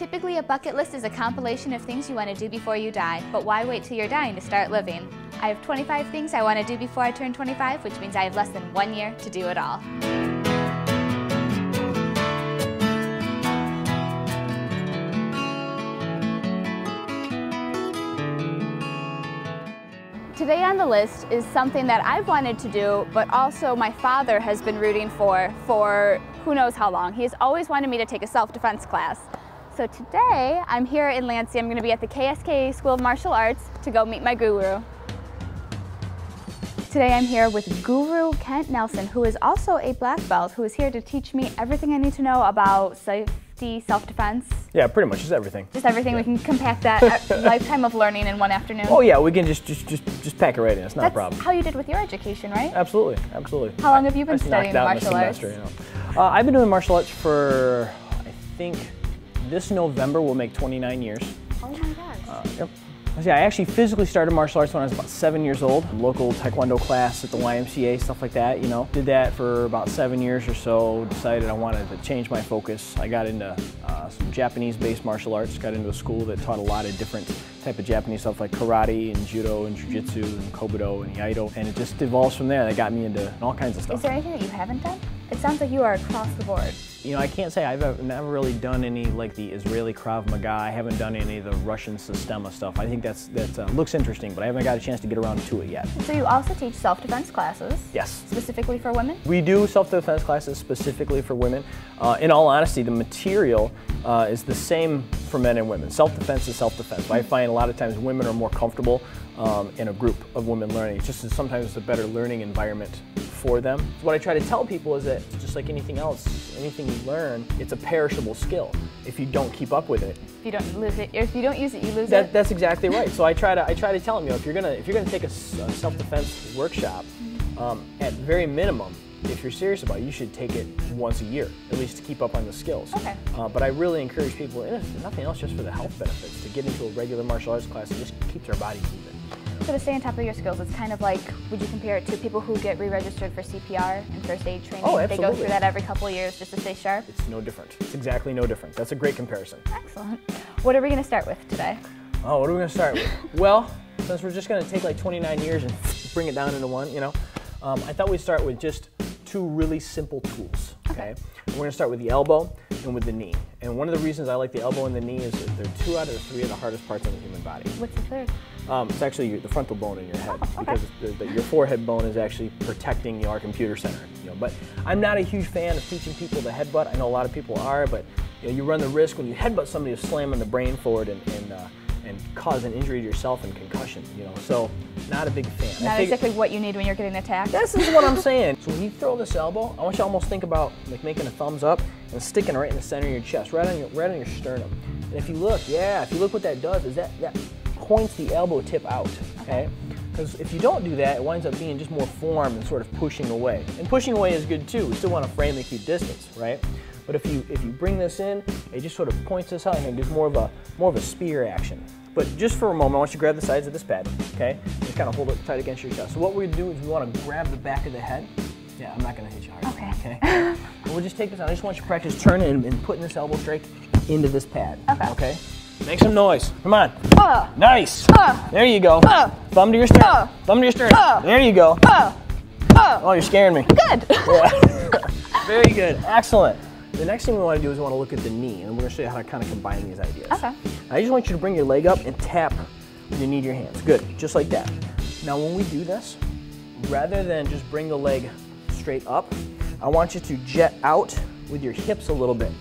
Typically, a bucket list is a compilation of things you want to do before you die, but why wait till you're dying to start living? I have 25 things I want to do before I turn 25, which means I have less than 1 year to do it all. Today on the list is something that I've wanted to do, but also my father has been rooting for who knows how long. He has always wanted me to take a self-defense class. So today, I'm here in Lansing. I'm going to be at the K.S.K. School of Martial Arts to go meet my guru. Today I'm here with Guru Kent Nelson, who is also a black belt, who is here to teach me everything I need to know about safety, self-defense. Yeah, pretty much, just everything. Just everything. We can compact that lifetime of learning in one afternoon. Oh yeah, we can just pack it right in. It's not a problem. That's how you did with your education, right? Absolutely, absolutely. How long have you been studying martial arts? You know. I've been doing martial arts for, I think, this November will make 29 years. Oh my gosh. Yep. Yeah, I actually physically started martial arts when I was about 7 years old. Local taekwondo class at the YMCA, stuff like that, you know. Did that for about 7 years or so, decided I wanted to change my focus. I got into some Japanese-based martial arts, got into a school that taught a lot of different type of Japanese stuff like karate and judo and jiu-jitsu and kobudo and iaido, and it just evolves from there. That got me into all kinds of stuff. Is there anything that you haven't done? It sounds like you are across the board. You know, I can't say I've never really done any like the Israeli Krav Maga. I haven't done any of the Russian Sistema stuff. I think that looks interesting, but I haven't got a chance to get around to it yet. So you also teach self-defense classes? Yes. Specifically for women? We do self-defense classes specifically for women. In all honesty, the material is the same for men and women. Self-defense is self-defense. I find a lot of times women are more comfortable in a group of women learning. It's just sometimes it's a better learning environment for them. What I try to tell people is that just like anything else, anything you learn, it's a perishable skill if you don't keep up with it. If you don't lose it, if you don't use it, you lose it. That's exactly right. So I try to tell them, you know, if you're gonna take a self-defense workshop, at very minimum, if you're serious about it, you should take it once a year, at least to keep up on the skills. Okay. But I really encourage people, and if nothing else, just for the health benefits, to get into a regular martial arts class. It just keeps our body moving. So to stay on top of your skills, it's kind of like, would you compare it to people who get re-registered for CPR and first aid training? Oh, absolutely. They go through that every couple of years just to stay sharp? It's no different. It's exactly no different. That's a great comparison. Excellent. What are we going to start with today? Oh, what are we going to start with? Well, since we're just going to take like 29 years and bring it down into one, you know, I thought we'd start with just two really simple tools, okay? We're going to start with the elbow and with the knee. And one of the reasons I like the elbow and the knee is that they're 2 out of 3 of the hardest parts of the human body. What's the third? It's actually the frontal bone in your head, oh, okay. Because your forehead bone is actually protecting our computer center. You know, but I'm not a huge fan of teaching people to headbutt. I know a lot of people are, but you know, you run the risk when you headbutt somebody of slamming the brain forward and cause an injury to yourself and concussion. You know, so not a big fan. Not exactly what you need when you're getting attacked. This is what I'm saying. So when you throw this elbow, I want you to almost think about like making a thumbs up and sticking it right in the center of your chest, right on your sternum. And if you look, what that does is that points the elbow tip out, okay? Because if you don't do that, it winds up being just more form and sort of pushing away. And pushing away is good too. We still want to frame and keep distance, right? But if you bring this in, it just sort of points this out and it gives more of a spear action. But just for a moment, I want you to grab the sides of this pad, okay? Just kind of hold it tight against your chest. So what we're going to do is we want to grab the back of the head. Yeah, I'm not going to hit you hard. Okay. And we'll just take this out. I just want you to practice turning and putting this elbow straight into this pad. Okay. Make some noise. Come on. Nice. There you go. Thumb to your sternum. Thumb to your sternum. There you go. Oh, you're scaring me. Good. Yeah. Very good. Excellent. The next thing we want to do is we want to look at the knee, and we're going to show you how to kind of combine these ideas. Okay. I just want you to bring your leg up and tap with your knee to your hands. Good. Just like that. Now, when we do this, rather than just bring the leg straight up, I want you to jet out with your hips a little bit.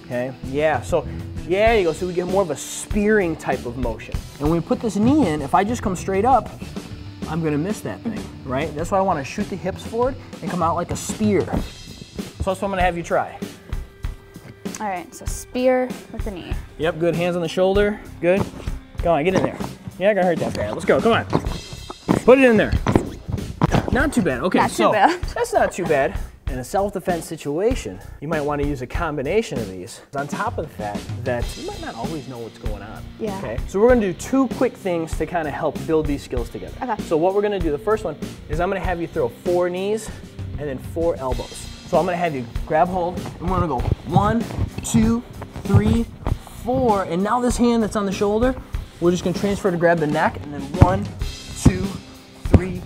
Okay? Yeah. So, there you go. So we get more of a spearing type of motion. And when we put this knee in, if I just come straight up, I'm going to miss that thing, right? That's why I want to shoot the hips forward and come out like a spear. So that's what I'm going to have you try. All right, so spear with the knee. Yep, good. Hands on the shoulder. Good. Come on, get in there. You're not going to hurt that bad. Let's go. Come on. Put it in there. Not too bad. Okay, not too bad. That's not too bad. In a self-defense situation, you might want to use a combination of these. On top of the fact that you might not always know what's going on. Yeah. Okay. So we're going to do 2 quick things to kind of help build these skills together. Okay. So what we're going to do, the first one, is I'm going to have you throw 4 knees and then 4 elbows. So I'm going to have you grab hold, and we're going to go 1, 2, 3, 4, and now this hand that's on the shoulder, we're just gonna transfer to grab the neck, and then 1, 2, 3,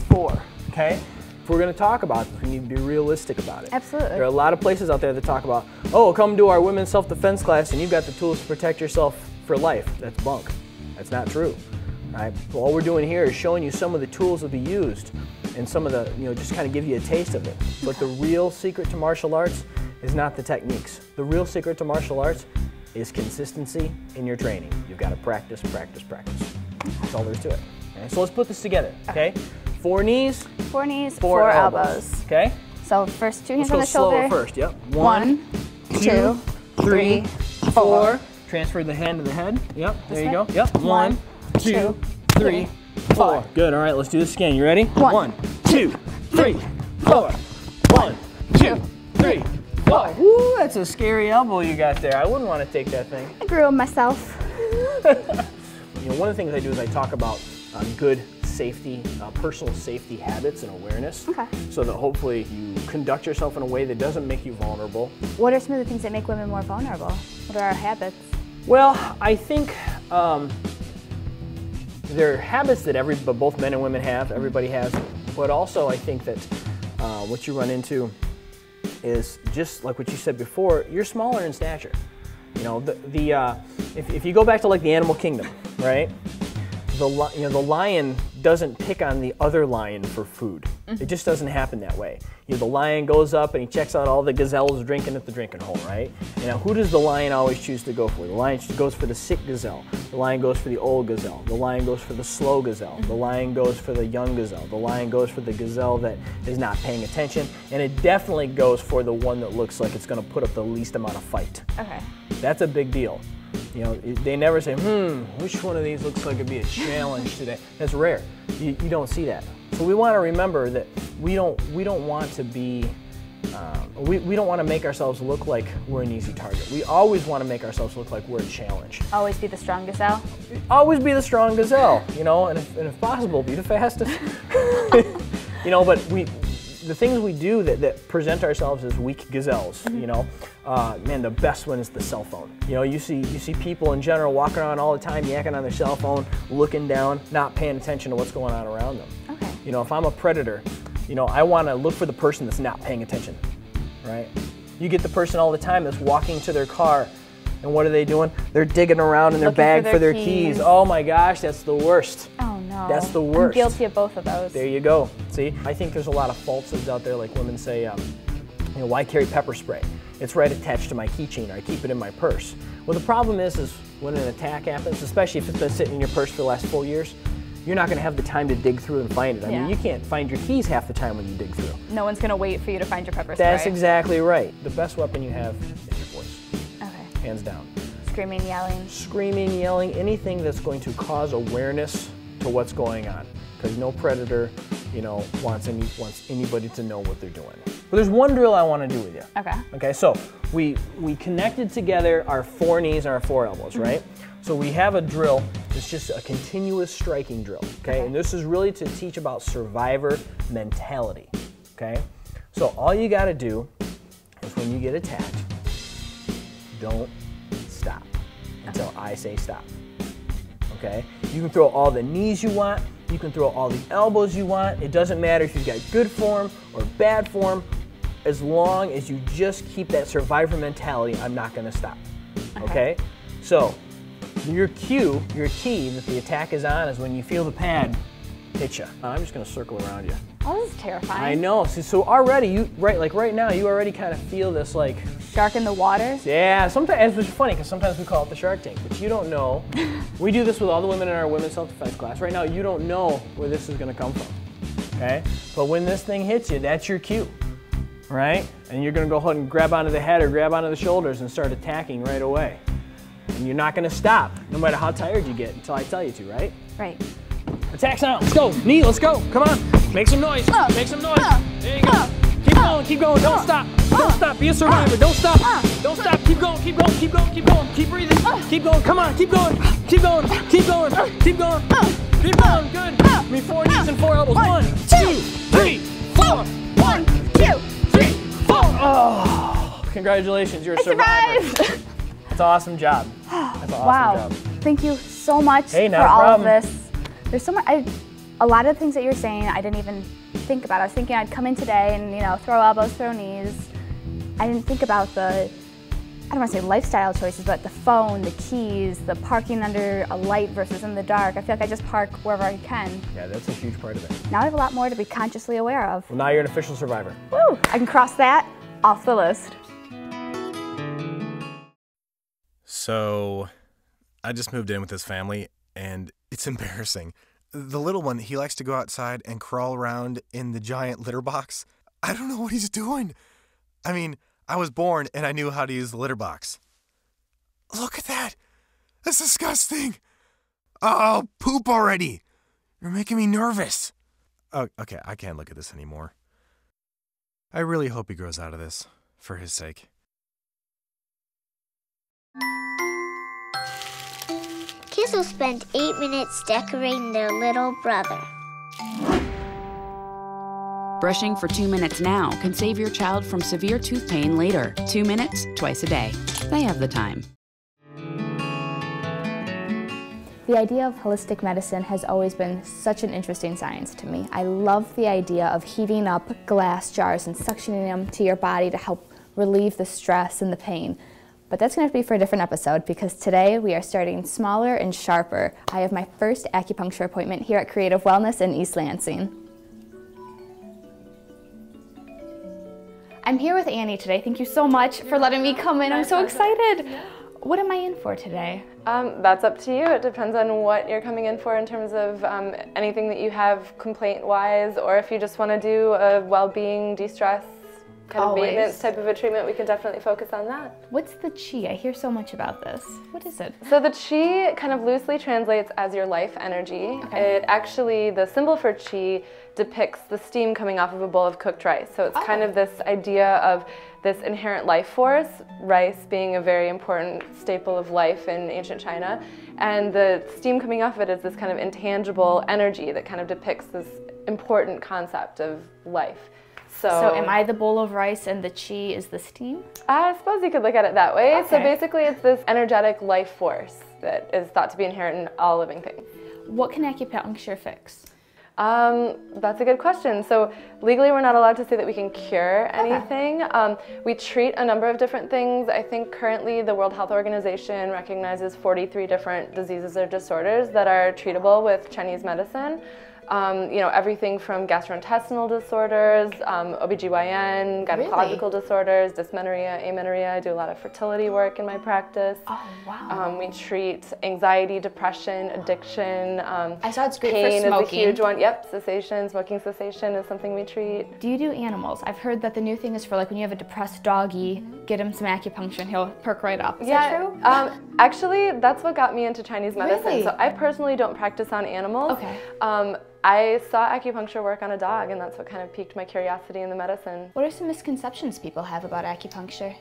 4, okay? If we're gonna talk about this, we need to be realistic about it. Absolutely. There are a lot of places out there that talk about, oh, come to our women's self-defense class and you've got the tools to protect yourself for life. That's bunk. That's not true, right? So all we're doing here is showing you some of the tools that be used and some of the, just kind of give you a taste of it. But the real secret to martial arts is not the techniques. The real secret to martial arts is consistency in your training. You've got to practice, practice, practice. That's all there is to it. Okay? So let's put this together, okay? 4 knees. 4 knees, 4 elbows. Okay? So first 2 hands Let's on the shoulder. Slower first, yep. 1, 2, 3, 4. Transfer the hand to the head. Yep, there you way? go. Yep. 1, 2, 3, 4. Good, all right, let's do this again. You ready? 1, 2, 3, 4. 1, 2, 3, 4. Woo, that's a scary elbow you got there. I wouldn't want to take that thing. I grew them myself. One of the things I do is I talk about good safety, personal safety habits and awareness. Okay. So that hopefully you conduct yourself in a way that doesn't make you vulnerable. What are some of the things that make women more vulnerable? What are our habits? Well, I think there are habits that both men and women have, everybody has, but also I think that what you run into is just like what you said before, you're smaller in stature. If you go back to like the animal kingdom, right? The lion doesn't pick on the other lion for food. It just doesn't happen that way. The lion goes up and he checks out all the gazelles drinking at the drinking hole, right? And now who does the lion always choose to go for? The lion goes for the sick gazelle. The lion goes for the old gazelle. The lion goes for the slow gazelle. The lion goes for the young gazelle. The lion goes for the gazelle that is not paying attention. And it definitely goes for the one that looks like it's going to put up the least amount of fight. Okay. That's a big deal. They never say, which one of these looks like it'd be a challenge today? That's rare. You don't see that. So we want to remember that we don't want to be, we don't want to make ourselves look like we're an easy target. We always want to make ourselves look like we're a challenge. Always be the strong gazelle? Always be the strong gazelle, and if possible, be the fastest. But the things we do that present ourselves as weak gazelles, man, the best one is the cell phone. You see people in general walking around all the time, yakking on their cell phone, looking down, not paying attention to what's going on around them. Okay. If I'm a predator, I want to look for the person that's not paying attention, right? You get the person all the time that's walking to their car, and what are they doing? They're digging around in their bag for their keys. Oh my gosh, that's the worst. Oh no. That's the worst. I'm guilty of both of those. There you go. See, I think there's a lot of falsehoods out there, like women say, why carry pepper spray? It's right attached to my keychain, or I keep it in my purse. Well, the problem is when an attack happens, especially if it's been sitting in your purse for the last 4 years, you're not going to have the time to dig through and find it. I mean, you can't find your keys half the time when you dig through. No one's going to wait for you to find your pepper spray. That's exactly right. The best weapon you have is your voice. Okay. Hands down. Screaming, yelling. Screaming, yelling, anything that's going to cause awareness to what's going on. Because no predator, wants anybody to know what they're doing. But there's one drill I want to do with you. Okay. Okay, so we connected together our 4 knees and our 4 elbows, right? So we have a drill. It's just a continuous striking drill, okay? And this is really to teach about survivor mentality, okay? So all you got to do is when you get attacked, don't stop until I say stop, okay? You can throw all the knees you want. You can throw all the elbows you want. It doesn't matter if you've got good form or bad form. As long as you just keep that survivor mentality, I'm not going to stop, okay? So your key that the attack is on is when you feel the pad hit you. I'm just going to circle around you. Oh, this is terrifying. I know. So already, right now, you already kind of feel this like... Shark in the water? Yeah, sometimes it's funny because sometimes we call it the shark tank, but you don't know. We do this with all the women in our women's self-defense class. Right now, you don't know where this is going to come from, okay? But when this thing hits you, that's your cue, right? And you're going to go ahead and grab onto the head or grab onto the shoulders and start attacking right away. And you're not going to stop, no matter how tired you get, until I tell you to, right? Right. Attack sound. Let's go. Knee, let's go. Come on. Make some noise. Make some noise. There you go. Keep going. Keep going. Don't stop. Don't stop. Be a survivor. Don't stop. Don't stop. Keep going. Keep going. Keep going. Keep going. Keep breathing. Keep going. Come on. Keep going. Keep going. Keep going. Keep going. Keep going. Good. Give me 4 knees and 4 elbows. 1, 2, 3, 4. 1, 2, 3, 4. Oh, congratulations. You're a survivor. It's an awesome job. That's an awesome job. Thank you so much for all of this. There's so much. A lot of the things that you're saying, I didn't even think about. I was thinking I'd come in today and, you know, throw elbows, throw knees. I didn't think about the, I don't want to say lifestyle choices, but the phone, the keys, the parking under a light versus in the dark. I feel like I just park wherever I can. Yeah, that's a huge part of it. Now I have a lot more to be consciously aware of. Well, now you're an official survivor. Woo! I can cross that off the list. So, I just moved in with his family, and it's embarrassing. The little one, he likes to go outside and crawl around in the giant litter box. I don't know what he's doing. I mean, I was born and I knew how to use the litter box. Look at that. That's disgusting. Oh, poop already. You're making me nervous. Oh, okay, I can't look at this anymore. I really hope he grows out of this, for his sake. Kids will spend 8 minutes decorating their little brother. Brushing for 2 minutes now can save your child from severe tooth pain later. 2 minutes, twice a day. They have the time. The idea of holistic medicine has always been such an interesting science to me. I love the idea of heating up glass jars and suctioning them to your body to help relieve the stress and the pain. But that's going to have to be for a different episode because today we are starting smaller and sharper. I have my first acupuncture appointment here at Creative Wellness in East Lansing. I'm here with Annie today. Thank you so much for letting me come in. I'm so excited. What am I in for today? That's up to you. It depends on what you're coming in for in terms of anything that you have complaint-wise, or if you just want to do a well-being, de-stress, kind of maintenance type of a treatment, we can definitely focus on that. What's the chi? I hear so much about this. What is it? So the chi kind of loosely translates as your life energy. Okay. It actually, the symbol for chi depicts the steam coming off of a bowl of cooked rice. So it's kind of this idea of this inherent life force, rice being a very important staple of life in ancient China. And the steam coming off of it is this kind of intangible energy that kind of depicts this important concept of life. So am I the bowl of rice and the chi is the steam? I suppose you could look at it that way. Okay. So basically it's this energetic life force that is thought to be inherent in all living things. What can acupuncture fix? That's a good question. So legally we're not allowed to say that we can cure anything. We treat a number of different things. I think currently the World Health Organization recognizes 43 different diseases or disorders that are treatable with Chinese medicine. You know, everything from gastrointestinal disorders, OBGYN, gynecological disorders, dysmenorrhea, amenorrhea. I do a lot of fertility work in my practice. Oh, wow. We treat anxiety, depression, addiction. I saw it's great pain for smoking. is a huge one. Yep, cessation, smoking cessation is something we treat. Do you do animals? I've heard that the new thing is for like when you have a depressed doggy, get him some acupuncture and he'll perk right up. Is that true? Actually, that's what got me into Chinese medicine. Really? So I personally don't practice on animals. Okay. I saw acupuncture work on a dog, and that's what kind of piqued my curiosity in the medicine. What are some misconceptions people have about acupuncture?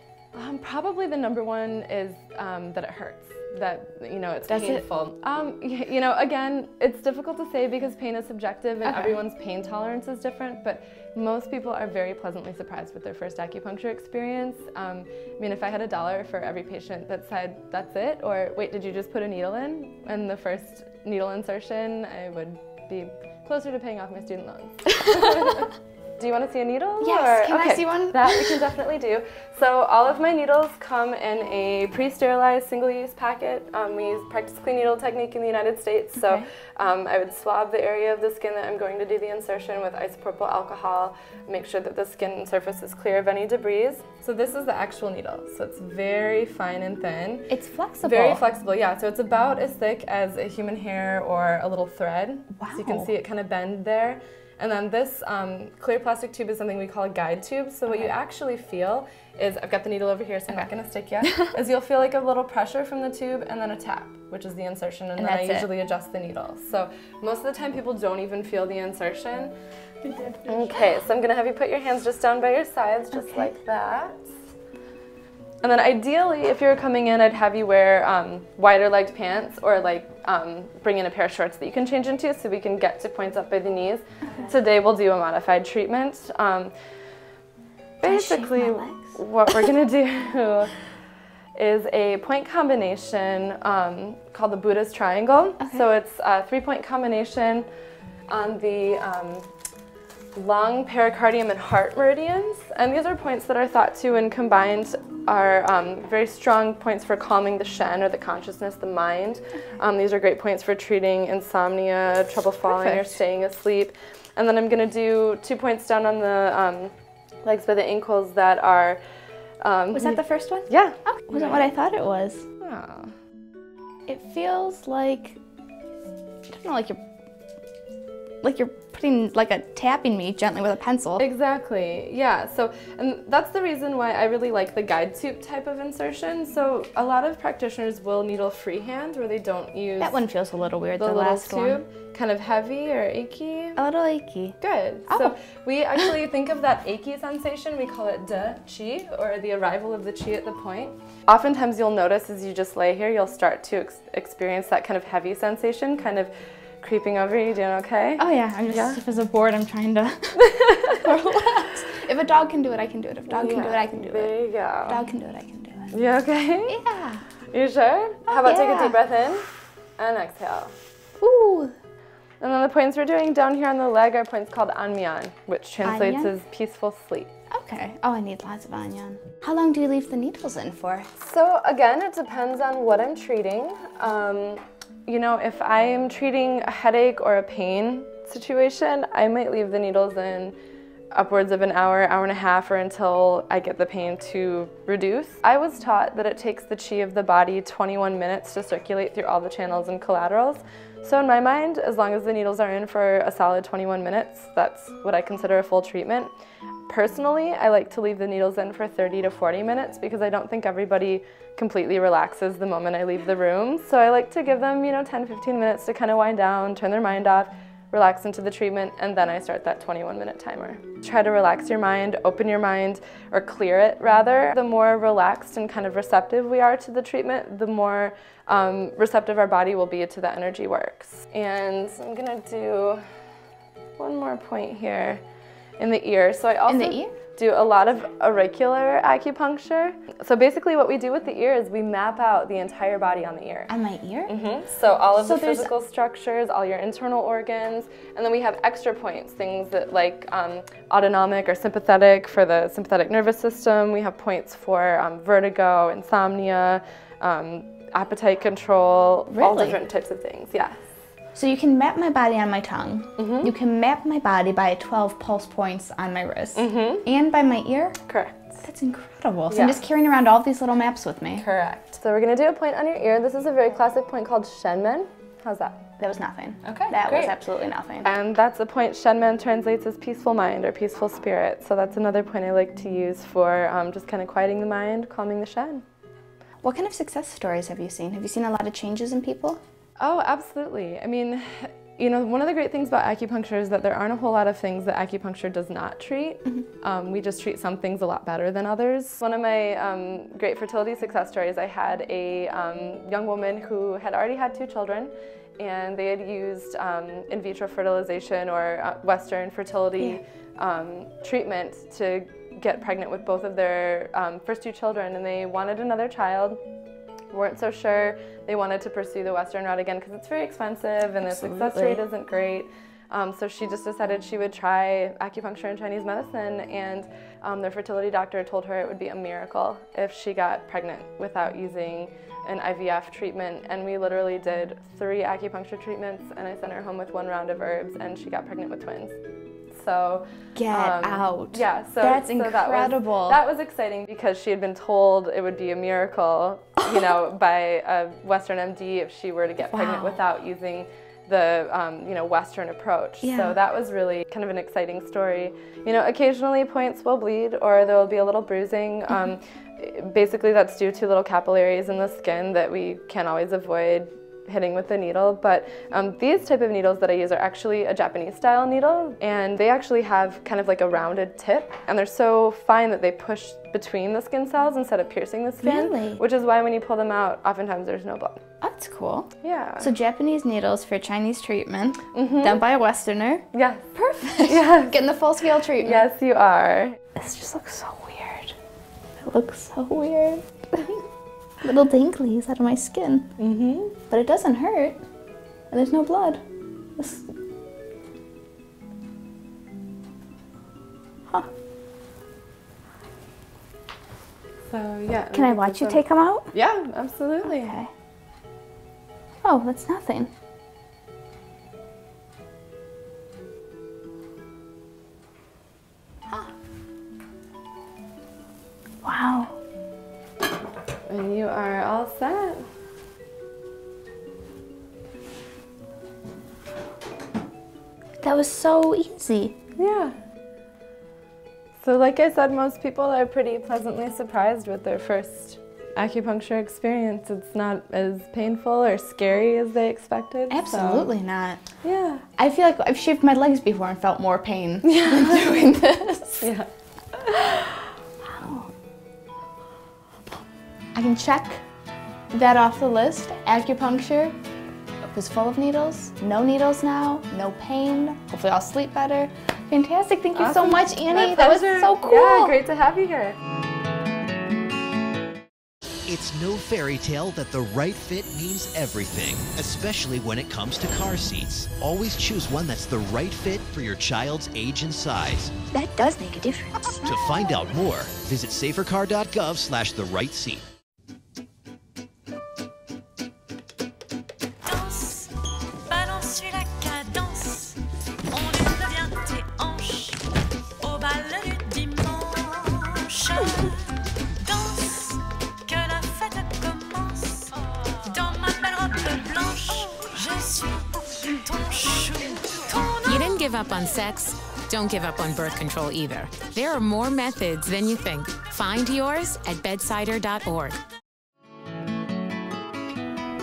Probably the number one is that it hurts. That, you know, it's Does painful. You know, again, it's difficult to say because pain is subjective and everyone's pain tolerance is different, but most people are very pleasantly surprised with their first acupuncture experience. I mean, if I had $1 for every patient that said, that's it, or wait, did you just put a needle in the first needle insertion, I would be closer to paying off my student loans. Do you want to see a needle? Yes, or? can I see one? That we can definitely do. So all of my needles come in a pre-sterilized single-use packet. We use practice clean needle technique in the United States. So I would swab the area of the skin that I'm going to do the insertion with isopropyl alcohol, make sure that the skin surface is clear of any debris. So this is the actual needle. So it's very fine and thin. It's flexible. Very flexible, yeah. So it's about as thick as a human hair or a little thread. Wow. So you can see it kind of bend there. And then this clear plastic tube is something we call a guide tube. So what you actually feel is, I've got the needle over here, so I'm not going to stick yet, is you'll feel like a little pressure from the tube and then a tap, which is the insertion, and then I usually adjust the needle. So most of the time people don't even feel the insertion. Okay, so I'm going to have you put your hands just down by your sides, just like that. And then ideally, if you're coming in, I'd have you wear wider legged pants or like bring in a pair of shorts that you can change into so we can get to points up by the knees. Today we'll do a modified treatment. Basically, what we're gonna do is a point combination called the Buddha's Triangle. Okay. So it's a 3-point combination on the lung, pericardium, and heart meridians. And these are points that are thought to, and combined, are very strong points for calming the Shen, or the consciousness, the mind. These are great points for treating insomnia, trouble falling, or staying asleep. And then I'm going to do 2 points down on the legs by the ankles that are... was that the first one? Yeah. Oh, wasn't what I thought it was. Oh. It feels like, I don't know, like you're putting, tapping me gently with a pencil. Exactly, yeah. So, and that's the reason why I really like the guide tube type of insertion. So a lot of practitioners will needle freehand, where they don't use... That one feels a little weird, the little last tube. One. Kind of heavy or achy? A little achy. Good. Oh. So we actually think of that achy sensation, we call it de chi, or the arrival of the chi at the point. Oftentimes you'll notice as you just lay here, you'll start to experience that kind of heavy sensation, kind of creeping over you. Doing okay? Oh yeah, I'm just, if it's a board, I'm trying to relax. If a dog can do it, I can do it. If a dog can do it, I can do it. There you go. If a dog can do it, I can do it. You okay? Yeah. You sure? How about take a deep breath in and exhale. Ooh. And then the points we're doing down here on the leg are points called Anmyan, which translates as peaceful sleep. Okay. Oh, I need lots of Anyan. How long do you leave the needles in for? So again, it depends on what I'm treating. You know, if I am treating a headache or a pain situation, I might leave the needles in upwards of an hour, hour and a half, or until I get the pain to reduce. I was taught that it takes the chi of the body 21 minutes to circulate through all the channels and collaterals. So in my mind, as long as the needles are in for a solid 21 minutes, that's what I consider a full treatment. Personally, I like to leave the needles in for 30 to 40 minutes because I don't think everybody completely relaxes the moment I leave the room. So I like to give them, 10, 15 minutes to kind of wind down, turn their mind off, relax into the treatment, and then I start that 21-minute timer. Try to relax your mind, open your mind, or clear it rather. The more relaxed and kind of receptive we are to the treatment, the more receptive our body will be to the energy works. And I'm gonna do one more point here in the ear. So I also do a lot of auricular acupuncture. So basically what we do with the ear is we map out the entire body on the ear. On my ear? Mm-hmm. So all of the physical structures, all your internal organs, and then we have extra points, things that like autonomic or sympathetic for the sympathetic nervous system. We have points for vertigo, insomnia, appetite control, all different types of things, yes. So you can map my body on my tongue, you can map my body by 12 pulse points on my wrist, and by my ear? Correct. That's incredible. So I'm just carrying around all these little maps with me. Correct. So we're going to do a point on your ear. This is a very classic point called Shenmen. How's that? That was nothing. Okay, That great. was absolutely nothing. And that's a point Shenmen translates as peaceful mind or peaceful spirit. So that's another point I like to use for just kind of quieting the mind, calming the Shen. What kind of success stories have you seen? Have you seen a lot of changes in people? Oh, absolutely. I mean, one of the great things about acupuncture is that there aren't a whole lot of things that acupuncture does not treat. We just treat some things a lot better than others. One of my great fertility success stories, I had a young woman who had already had 2 children, and they had used in vitro fertilization or Western fertility treatment to get pregnant with both of their first 2 children, and they wanted another child. Weren't so sure. They wanted to pursue the Western route again because it's very expensive and the success rate isn't great. So she just decided she would try acupuncture and Chinese medicine, and their fertility doctor told her it would be a miracle if she got pregnant without using an IVF treatment. And we literally did 3 acupuncture treatments, and I sent her home with 1 round of herbs, and she got pregnant with twins. So get out. Yeah, so that's incredible. That was exciting because she had been told it would be a miracle, by a Western MD if she were to get pregnant without using the Western approach. So that was really kind of an exciting story. Occasionally points will bleed or there will be a little bruising. Basically that's due to little capillaries in the skin that we can't always avoid hitting with the needle, but these type of needles that I use are actually a Japanese style needle, and they actually have kind of like a rounded tip, and they're so fine that they push between the skin cells instead of piercing the skin. Really? Which is why when you pull them out, oftentimes there's no blood. That's cool. Yeah. So Japanese needles for Chinese treatment, done by a Westerner. Yes. Perfect. Yes. Getting the full scale treatment. Yes, you are. This just looks so weird. It looks so weird. little dinglies out of my skin. But it doesn't hurt, and there's no blood. Huh. So yeah. Can I watch you take them out? Yeah, absolutely. Okay. Oh, that's nothing. Huh. Wow. And you are all set. That was so easy. Yeah. So like I said, most people are pretty pleasantly surprised with their first acupuncture experience. It's not as painful or scary as they expected. Absolutely not. Yeah. I feel like I've shaved my legs before and felt more pain than doing this. Yeah. Wow. I can check that off the list. Acupuncture was full of needles. No needles now. No pain. Hopefully I'll sleep better. Fantastic. Thank you so much, Annie. That was so cool. Yeah, great to have you here. It's no fairy tale that the right fit means everything, especially when it comes to car seats. Always choose one that's the right fit for your child's age and size. That does make a difference. To find out more, visit safercar.gov/therightseat. You didn't give up on sex. Don't give up on birth control either. There are more methods than you think. Find yours at bedsider.org.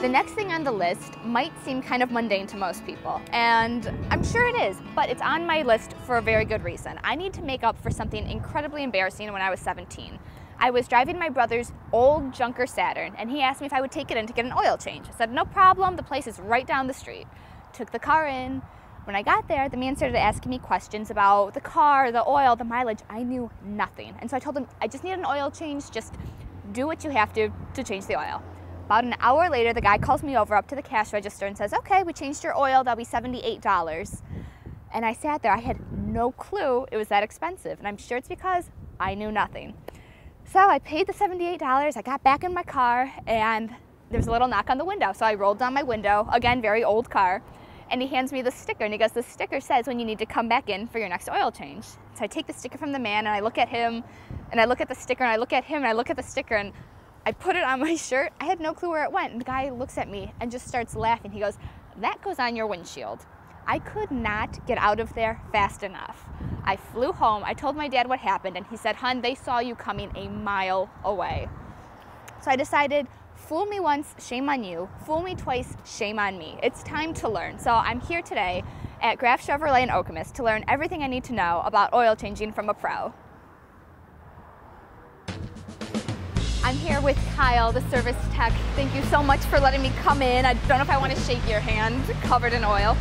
The next thing on the list might seem kind of mundane to most people, and I'm sure it is, but it's on my list for a very good reason. I need to make up for something incredibly embarrassing when I was 17. I was driving my brother's old junker Saturn, and he asked me if I would take it in to get an oil change. I said, no problem, the place is right down the street. Took the car in. When I got there, the man started asking me questions about the car, the oil, the mileage. I knew nothing. And so I told him, I just need an oil change, just do what you have to change the oil. About an hour later, the guy calls me over up to the cash register and says, okay, we changed your oil, that'll be $78. And I sat there, I had no clue it was that expensive. And I'm sure it's because I knew nothing. So I paid the $78, I got back in my car, and there was a little knock on the window. So I rolled down my window, again, very old car, and he hands me the sticker, and he goes, the sticker says when you need to come back in for your next oil change. So I take the sticker from the man, and I look at him, and I look at the sticker, and I look at him, and I look at the sticker, and I put it on my shirt. I had no clue where it went, and the guy looks at me and just starts laughing. He goes, that goes on your windshield. I could not get out of there fast enough. I flew home, I told my dad what happened, and he said, hun, they saw you coming a mile away. So I decided, fool me once, shame on you. Fool me twice, shame on me. It's time to learn. So I'm here today at Graff Chevrolet in Okemos to learn everything I need to know about oil changing from a pro. I'm here with Kyle, the service tech. Thank you so much for letting me come in. I don't know if I want to shake your hand, covered in oil.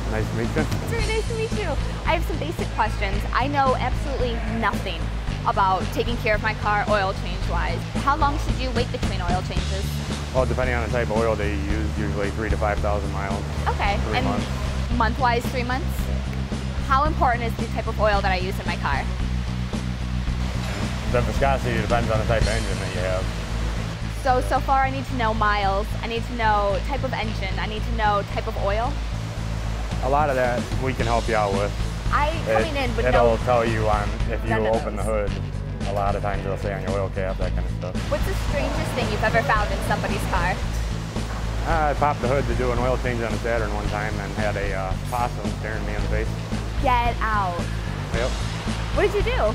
Nice to meet you. It's very nice to meet you. I have some basic questions. I know absolutely nothing about taking care of my car oil change-wise. How long should you wait between oil changes? Well, depending on the type of oil they use, usually 3,000 to 5,000 miles. Okay. 3 and months. Month-wise, 3 months? How important is the type of oil that I use in my car? The viscosity depends on the type of engine that you have. So far I need to know miles, I need to know type of engine, I need to know type of oil. A lot of that we can help you out with. It'll tell you on if you open the hood. A lot of times it'll say on your oil cap, that kind of stuff. What's the strangest thing you've ever found in somebody's car? I popped the hood to do an oil change on a Saturn one time and had a possum staring me in the face. Get out. Yep. What did you do?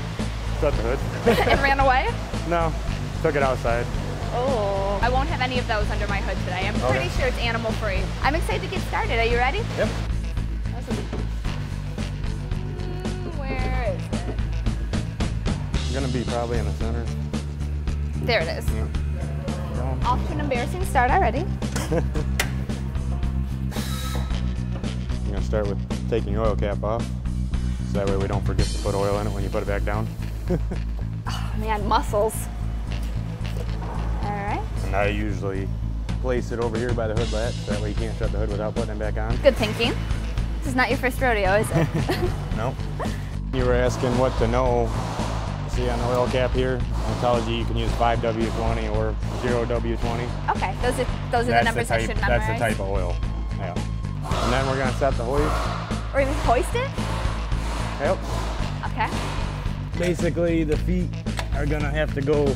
Shut the hood. And ran away? No, took it outside. Oh, I won't have any of those under my hood today. I'm pretty sure it's animal free. I'm excited to get started. Are you ready? Yep. Where is it? It's gonna be probably in the center. There it is. Yeah. Off to an embarrassing start already. I'm gonna start with taking your oil cap off, so that way we don't forget to put oil in it when you put it back down. Oh man, muscles. All right. And I usually place it over here by the hood latch, so that way you can't shut the hood without putting it back on. Good thinking. This is not your first rodeo, is it? No. You were asking what to know. See on the oil cap here, it tells you can use 5W20 or 0W20. Okay, those are the numbers I should memorize. That's the type of oil. Yeah. And then we're gonna set the hoist. Or even hoist it? Yep. Okay. Basically, the feet are gonna have to go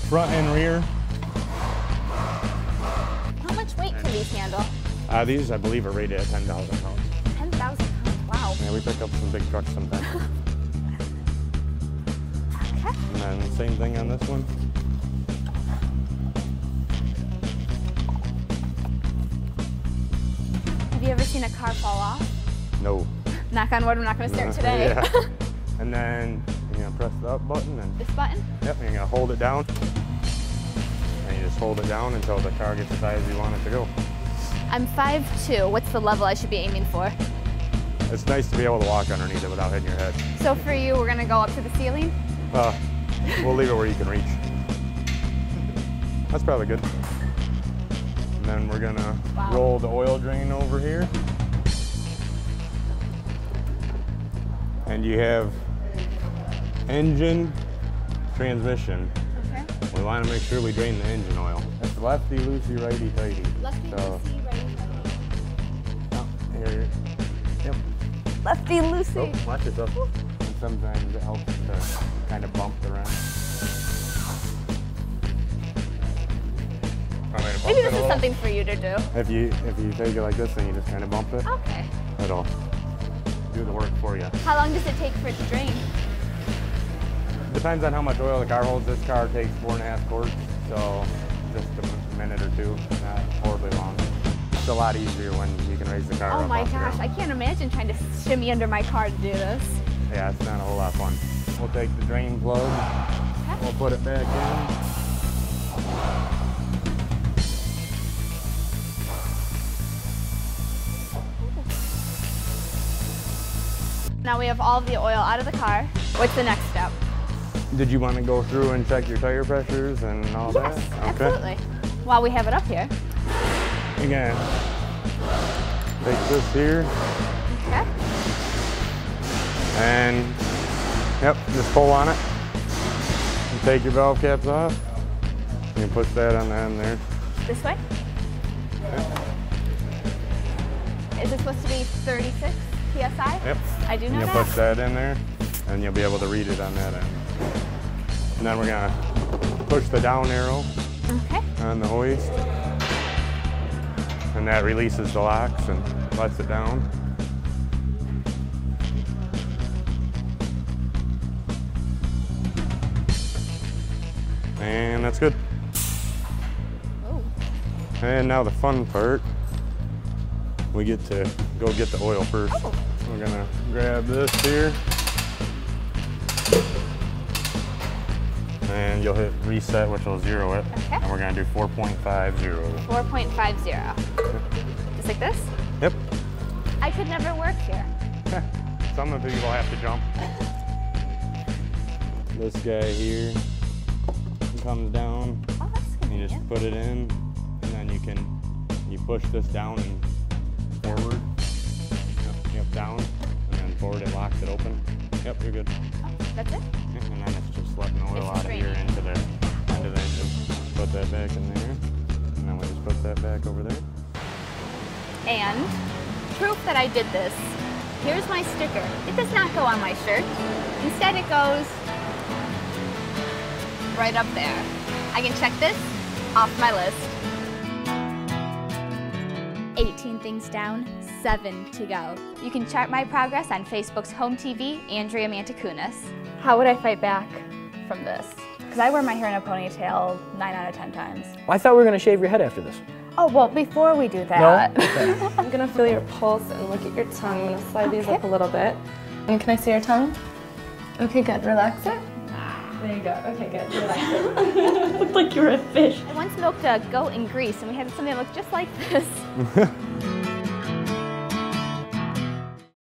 front and rear. How much weight can these handle? These, I believe, are rated at 10,000 pounds. 10,000 pounds, wow. Yeah, we pick up some big trucks sometimes. Okay. And then same thing on this one. Have you ever seen a car fall off? No. Knock on wood, I'm not going to start today. Yeah. And then you're going to press the up button. And this button? Yep, and you're going to hold it down. And you just hold it down until the car gets as high as you want it to go. I'm 5'2". What's the level I should be aiming for? It's nice to be able to walk underneath it without hitting your head. So for you, we're going to go up to the ceiling? We'll leave it where you can reach. That's probably good. And then we're going to roll the oil drain over here. And you have engine, transmission. Okay. We want to make sure we drain the engine oil. It's lefty, loosey, righty, tighty. Lefty, loosey, righty, tighty. Oh, here. Yep. Lefty, loosey. Oh, watch yourself. And sometimes it helps to kind of bump the rim. Maybe this is something for you to do. If you take it like this, then you just kind of bump it. Okay. It'll do the work for you. How long does it take for it to drain? Depends on how much oil the car holds. This car takes 4.5 quarts, so just a minute or two, not horribly long. It's a lot easier when you can raise the car up. Oh my gosh, I can't imagine trying to shimmy under my car to do this. Yeah, it's not a whole lot of fun. We'll take the drain plug, we'll put it back in. Now we have all of the oil out of the car. What's the next step? Did you want to go through and check your tire pressures and all that? Yes, Okay. absolutely. While we have it up here. Again, take this here. Okay. And, yep, just pull on it. And take your valve caps off. You push that on the end there. This way? Okay. Is it supposed to be 36 PSI? Yep. I do know and that. You'll push that in there, and you'll be able to read it on that end. And then we're gonna push the down arrow on the hoist. And that releases the locks and lets it down. And that's good. Oh. And now the fun part. We get to go get the oil first. Oh. We're gonna grab this here. And you'll hit reset, which will zero it. Okay. And we're gonna do 4.50. 4.50. Just like this? Yep. I could never work here. Some of the people have to jump. This guy here comes down. Oh, that's good. You just put it in, and then you push this down and forward. Yep, down, and then forward it locks it open. Yep, you're good. Oh, that's it? And then it's just letting oil out of here into the engine. Put that back in there, and then we just put that back over there. And proof that I did this, here's my sticker. It does not go on my shirt. Instead it goes right up there. I can check this off my list. 18 things down, 7 to go. You can chart my progress on Facebook's Home TV, Andrea Mantakounis. How would I fight back from this? Because I wear my hair in a ponytail 9 out of 10 times. Well, I thought we were going to shave your head after this. Oh, well, before we do that. No? Okay. I'm gonna feel your pulse and look at your tongue. I'm gonna slide these up a little bit. And can I see your tongue? Okay, good. Relax it. There you go. Okay, good. Relax it. Looked like you were a fish. I once milked a goat in Greece, and we had something that looked just like this.